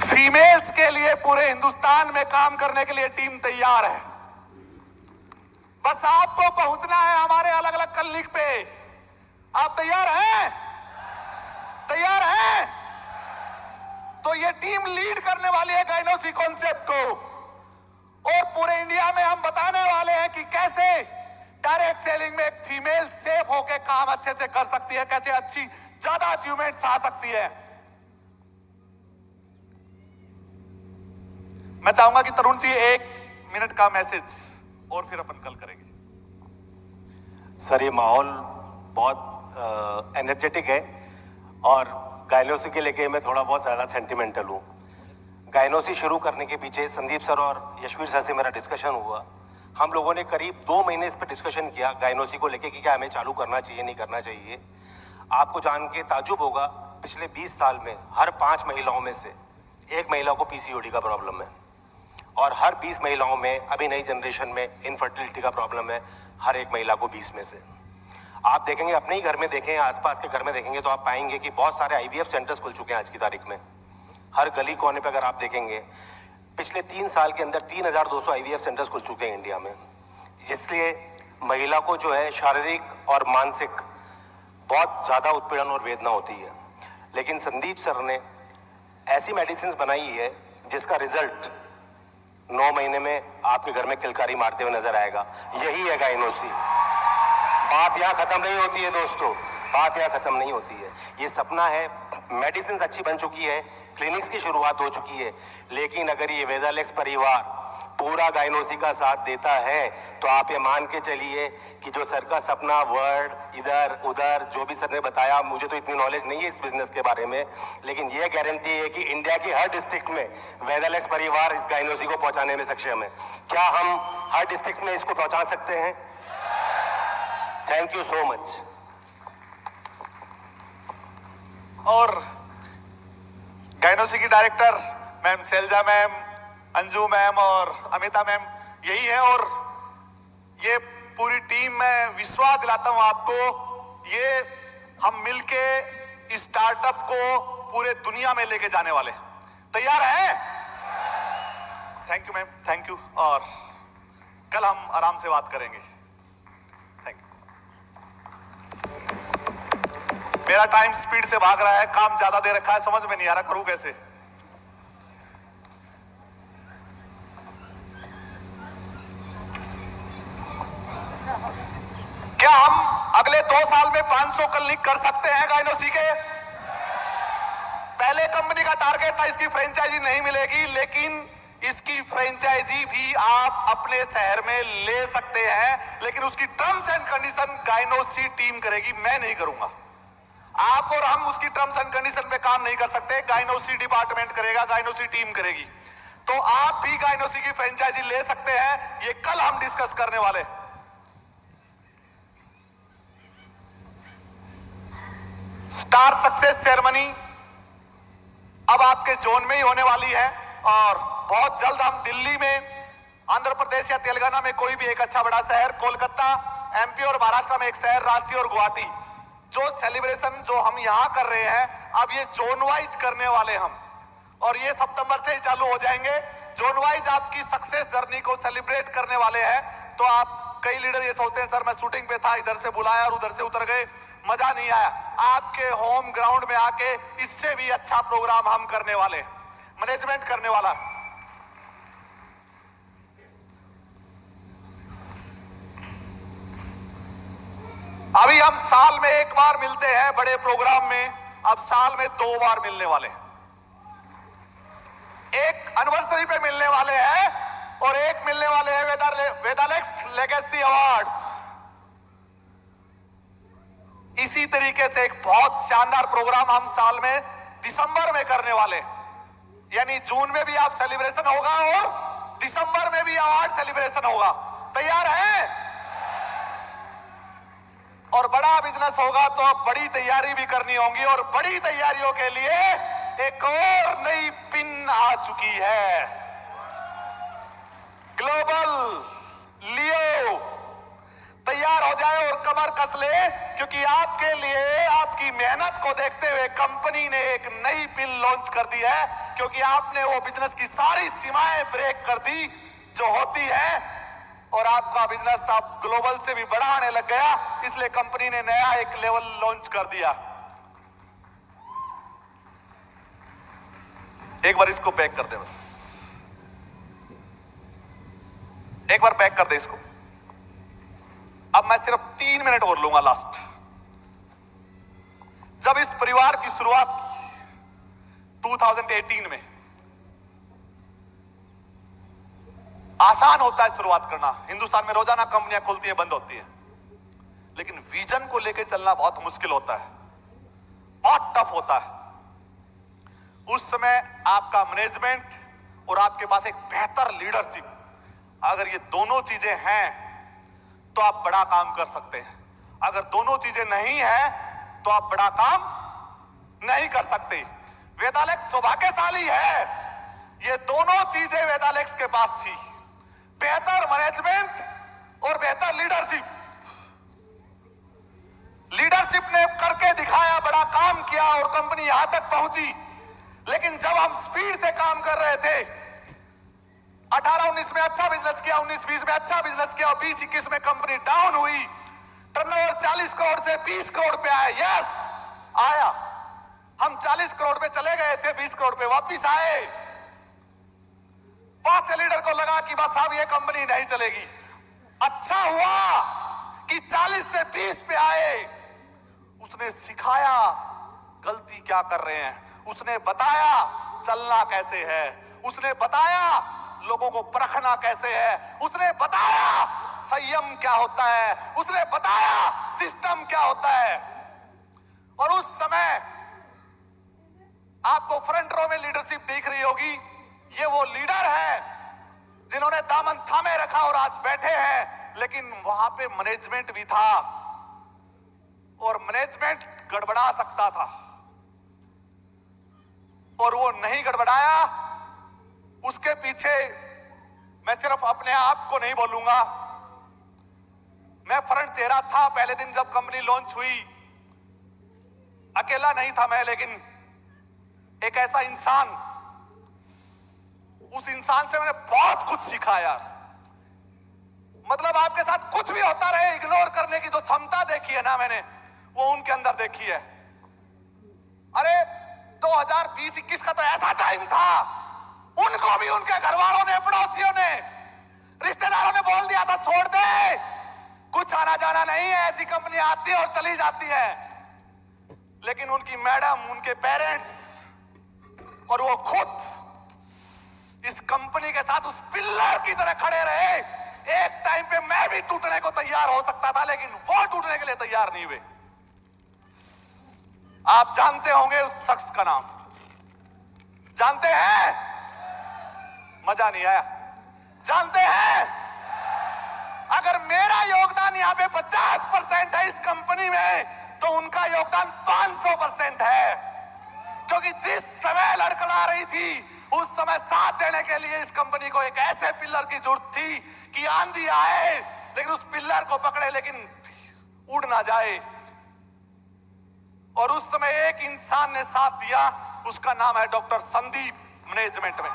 फीमेल्स के लिए पूरे हिंदुस्तान में काम करने के लिए टीम तैयार है, बस आपको पहुंचना है हमारे अलग अलग क्लिनिक पे। आप तैयार हैं? तैयार हैं? तो ये टीम लीड करने वाली है गाइनोसी कॉन्सेप्ट को, और पूरे इंडिया में हम बताने वाले हैं कि कैसे डायरेक्ट सेलिंग में एक फीमेल सेफ होकर काम अच्छे से कर सकती है, कैसे अच्छी ज्यादा अचीवमेंट्स आ सकती है। मैं चाहूंगा कि तरुण जी 1 मिनट का मैसेज और फिर अपन कल करेंगे। सर, ये माहौल बहुत एनर्जेटिक है और गाइनोसी के लेके मैं थोड़ा बहुत ज़्यादा सेंटिमेंटल हूँ। गाइनोसी शुरू करने के पीछे संदीप सर और यशवीर सर से मेरा डिस्कशन हुआ। हम लोगों ने करीब 2 महीने इस पर डिस्कशन किया गाइनोसी को लेके कि क्या हमें चालू करना चाहिए, नहीं करना चाहिए। आपको जान के ताज्जुब होगा, पिछले 20 साल में हर 5 महिलाओं में से 1 महिला को पीसीओडी का प्रॉब्लम है, और हर 20 महिलाओं में अभी नई जनरेशन में इनफर्टिलिटी का प्रॉब्लम है, हर 1 महिला को 20 में से। आप देखेंगे, अपने ही घर में देखें, आसपास के घर में देखेंगे तो आप पाएंगे कि बहुत सारे आईवीएफ सेंटर्स खुल चुके हैं आज की तारीख में। हर गली कोने पे अगर आप देखेंगे, पिछले 3 साल के अंदर 3200 आईवीएफ सेंटर्स खुल चुके हैं इंडिया में, जिसलिए महिला को जो है शारीरिक और मानसिक बहुत ज़्यादा उत्पीड़न और वेदना होती है। लेकिन संदीप सर ने ऐसी मेडिसिन बनाई है जिसका रिजल्ट 9 महीने में आपके घर में किलकारी मारते हुए नजर आएगा। यही है गाइनोसी। बात यहाँ खत्म नहीं होती है दोस्तों, बात यहाँ खत्म नहीं होती है। ये सपना है, मेडिसिन अच्छी बन चुकी है, क्लिनिक्स की शुरुआत हो चुकी है, लेकिन अगर ये वेदालेक्स परिवार पूरा गाइनोसी का साथ देता है तो आप ये मान के चलिए कि जो सर का सपना वर्ड इधर उधर जो भी सर ने बताया, मुझे तो इतनी नॉलेज नहीं है इस बिजनेस के बारे में, लेकिन ये गारंटी है कि इंडिया की हर डिस्ट्रिक्ट में वेदालेक्स परिवार इस गाइनोसी को पहुंचाने में सक्षम है। क्या हम हर डिस्ट्रिक्ट में इसको पहुंचा सकते हैं? Thank you so much. और गाइनोसी की director ma'am Shailaja ma'am, Anju ma'am और अमिता मैम यही है, और ये पूरी टीम में विश्वास दिलाता हूं आपको, ये हम मिलके इस स्टार्टअप को पूरे दुनिया में लेके जाने वाले हैं। तैयार हैं? Thank you ma'am, thank you, और कल हम आराम से बात करेंगे। Thank you. मेरा टाइम स्पीड से भाग रहा है, काम ज्यादा दे रखा है, समझ में नहीं आ रहा करूं कैसे। क्या हम अगले 2 साल में 500 क्लिनिक कर सकते हैं गाइनोसी के? पहले कंपनी का टारगेट था इसकी फ्रेंचाइजी नहीं मिलेगी, लेकिन इसकी फ्रेंचाइजी भी आप अपने शहर में ले सकते हैं, लेकिन उसकी टर्म्स एंड कंडीशन गाइनोसी टीम करेगी, मैं नहीं करूंगा। आप और हम उसकी टर्म्स एंड कंडीशन पे काम नहीं कर सकते, गाइनोसी डिपार्टमेंट करेगा, गाइनोसी टीम करेगी। तो आप भी गाइनोसी की फ्रेंचाइजी ले सकते हैं, ये कल हम डिस्कस करने वाले हैं। स्टार सक्सेस सेरेमनी अब आपके जोन में ही होने वाली है, और बहुत जल्द हम दिल्ली में आंध्र प्रदेश या तेलंगाना में कोई भी एक अच्छा बड़ा शहर, कोलकाता, एमपी और महाराष्ट्र में एक शहर, रांची और गुवाहाटी, जो सेलिब्रेशन जो हम यहां कर रहे हैं अब ये जोन वाइज करने वाले हम, और ये सितंबर से ही चालू हो जाएंगे। जोन वाइज आपकी सक्सेस जर्नी को सेलिब्रेट करने वाले हैं। तो आप कई लीडर ये सोचते हैं सर मैं शूटिंग पे था, इधर से बुलाया और उधर से उतर गए, मजा नहीं आया। आपके होम ग्राउंड में आके इससे भी अच्छा प्रोग्राम हम करने वाले, मैनेजमेंट करने वाला। अभी हम साल में एक बार मिलते हैं बड़े प्रोग्राम में, अब साल में 2 बार मिलने वाले, एक एनिवर्सरी पे मिलने वाले हैं और एक मिलने वाले हैं वेदालेक्स लेगेसी अवार्ड्स। इसी तरीके से एक बहुत शानदार प्रोग्राम हम साल में दिसंबर में करने वाले, यानी जून में भी आप सेलिब्रेशन होगा और दिसंबर में भी अवार्ड सेलिब्रेशन होगा। तैयार हैं? और बड़ा बिजनेस होगा तो अब बड़ी तैयारी भी करनी होगी, और बड़ी तैयारियों के लिए एक और नई पिन आ चुकी है, ग्लोबल लियो। तैयार हो जाए और कमर कस ले, क्योंकि आपके लिए आपकी मेहनत को देखते हुए कंपनी ने एक नई पिन लॉन्च कर दी है, क्योंकि आपने वो बिजनेस की सारी सीमाएं ब्रेक कर दी जो होती है, और आपका बिजनेस अब ग्लोबल से भी बड़ा आने लग गया। इसलिए कंपनी ने नया एक लेवल लॉन्च कर दिया। एक बार इसको पैक कर दे, बस एक बार पैक कर दे इसको। अब मैं सिर्फ 3 मिनट और लूंगा लास्ट। जब इस परिवार की शुरुआत 2018 में, आसान होता है शुरुआत करना, हिंदुस्तान में रोजाना कंपनियां खुलती हैं बंद होती हैं, लेकिन विजन को लेकर चलना बहुत मुश्किल होता है, बहुत टफ होता है। उस समय आपका मैनेजमेंट और आपके पास एक बेहतर लीडरशिप, अगर ये दोनों चीजें हैं तो आप बड़ा काम कर सकते हैं। अगर दोनों चीजें नहीं है तो आप बड़ा काम नहीं कर सकते। वेदालेक्स सौभाग्यशाली है, ये दोनों चीजें वेदालेक्स के पास थी, बेहतर मैनेजमेंट और बेहतर लीडरशिप। लीडरशिप ने करके दिखाया, बड़ा काम किया और कंपनी यहां तक पहुंची। लेकिन जब हम स्पीड से काम कर रहे थे, 18-19 में अच्छा बिजनेस किया, 19-20 में अच्छा बिजनेस किया, 20-21 में कंपनी डाउन हुई, टर्नओवर 40 करोड़ से 20 करोड़ पे आया। यस, आया। हम 40 करोड़ पे चले गए थे, 20 करोड़ पे वापिस आए। 5 लीडर को लगा कि बस अब ये कंपनी नहीं चलेगी। अच्छा हुआ कि 40 से 20 पे आए। उसने सिखाया गलती क्या कर रहे हैं, उसने बताया चलना कैसे है, उसने बताया लोगों को परखना कैसे है, उसने बताया संयम क्या होता है, उसने बताया सिस्टम क्या होता है। और उस समय आपको फ्रंट रो में लीडरशिप दिख रही होगी, ये वो लीडर है जिन्होंने दामन थामे रखा और आज बैठे हैं। लेकिन वहां पे मैनेजमेंट भी था, और मैनेजमेंट गड़बड़ा सकता था, और वो नहीं गड़बड़ाया। उसके पीछे मैं सिर्फ अपने आप को नहीं बोलूंगा, मैं फ्रंट चेहरा था पहले दिन जब कंपनी लॉन्च हुई। अकेला नहीं था मैं, लेकिन एक ऐसा इंसान, उस इंसान से मैंने बहुत कुछ सीखा यार। मतलब आपके साथ कुछ भी होता रहे, इग्नोर करने की जो क्षमता देखी है ना मैंने, वो उनके अंदर देखी है। अरे 2020-21 का तो ऐसा टाइम था, उनको भी उनके घर वालों ने, पड़ोसियों ने, रिश्तेदारों ने बोल दिया था छोड़ दे, कुछ आना जाना नहीं है, ऐसी कंपनी आती है और चली जाती है। लेकिन उनकी मैडम, उनके पेरेंट्स और वो खुद इस कंपनी के साथ उस पिल्लर की तरह खड़े रहे। एक टाइम पे मैं भी टूटने को तैयार हो सकता था, लेकिन वो टूटने के लिए तैयार नहीं हुए। आप जानते होंगे उस शख्स का नाम, जानते हैं? मजा नहीं आया? जानते हैं? अगर मेरा योगदान यहां पे 50% है इस कंपनी में, तो उनका योगदान 500% है। क्योंकि जिस समय लड़खड़ा रही थी, उस समय साथ देने के लिए इस कंपनी को एक ऐसे पिलर की जरूरत थी कि आंधी आए लेकिन उस पिलर को पकड़े लेकिन उड़ ना जाए। और उस समय एक इंसान ने साथ दिया, उसका नाम है डॉक्टर संदीप मैनेजमेंट में।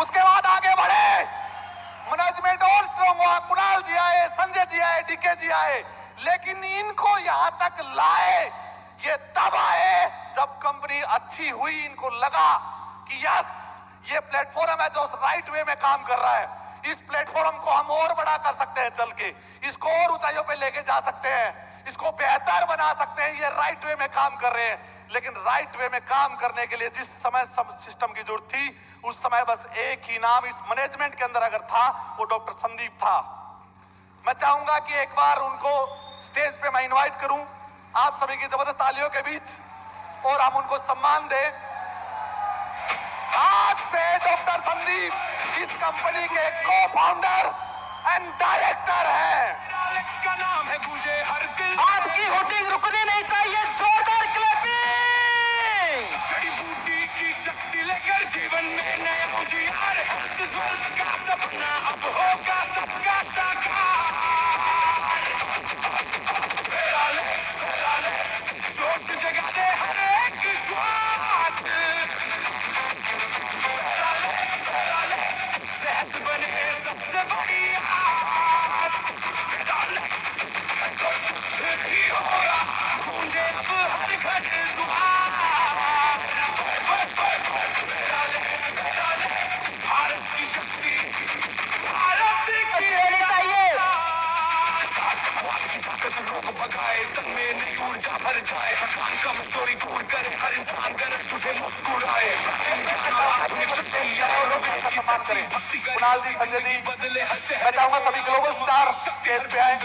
उसके बाद आगे बढ़े, मैनेजमेंट और स्ट्रांग हुआ, कुणाल जी आए, संजय जी आए, डीके जी आए, लेकिन इनको यहां तक लाए ये तब आए जब कंपनी अच्छी हुई। इनको लगा कि यस ये प्लेटफॉर्म है जो राइट वे में काम कर रहा है, इस प्लेटफॉर्म को हम और बड़ा कर सकते हैं, चल के इसको और ऊंचाइयों पे लेके जा सकते हैं, इसको बेहतर बना सकते हैं, ये राइट वे में काम कर रहे हैं। लेकिन राइट वे में काम करने के लिए जिस समय सिस्टम की जरूरत थी उस समय बस एक ही नाम इस मैनेजमेंट के अंदर अगर था वो डॉक्टर संदीप था। मैं चाहूंगा कि एक बार उनको स्टेज पे मैं इनवाइट करूं आप सभी की जबरदस्त तालियों के बीच और हम उनको सम्मान दें। आज से डॉक्टर संदीप इस कंपनी के को फाउंडर एंड डायरेक्टर हैं। एलेक्स का नाम है गूंजे हर दिल, आपकी होर्डिंग रुकनी नहीं चाहिए, जोरदार क्लैपिंग। जड़ी बूटी की शक्ति लेकर जीवन में नया उजियार है, इस वर्ल्ड का सपना अब होगा सबका साकार। एलेक्स जोश जगा दे हर एक श्वास, एलेक्स सेहत बने सबसे बड़ी आस। एलेक्स तो शुद्ध ही होगा, गूंजे अब हर घर द्वार। भारत की शक्ति, भारत की लेनी चाहिए। ताकत रोग भगाए, तन में नई ऊर्जा भर जाए, थकान कमजोरी दूर करे, हर इंसान गरज झूठे मुस्कुराए। आधुनिक शक्ति और वेद की सच्ची भक्ति करे, कुणाल जी, संजय जी, बदले हर मैं चाहूंगा सभी ग्लोबल स्टार स्टेज पे आए।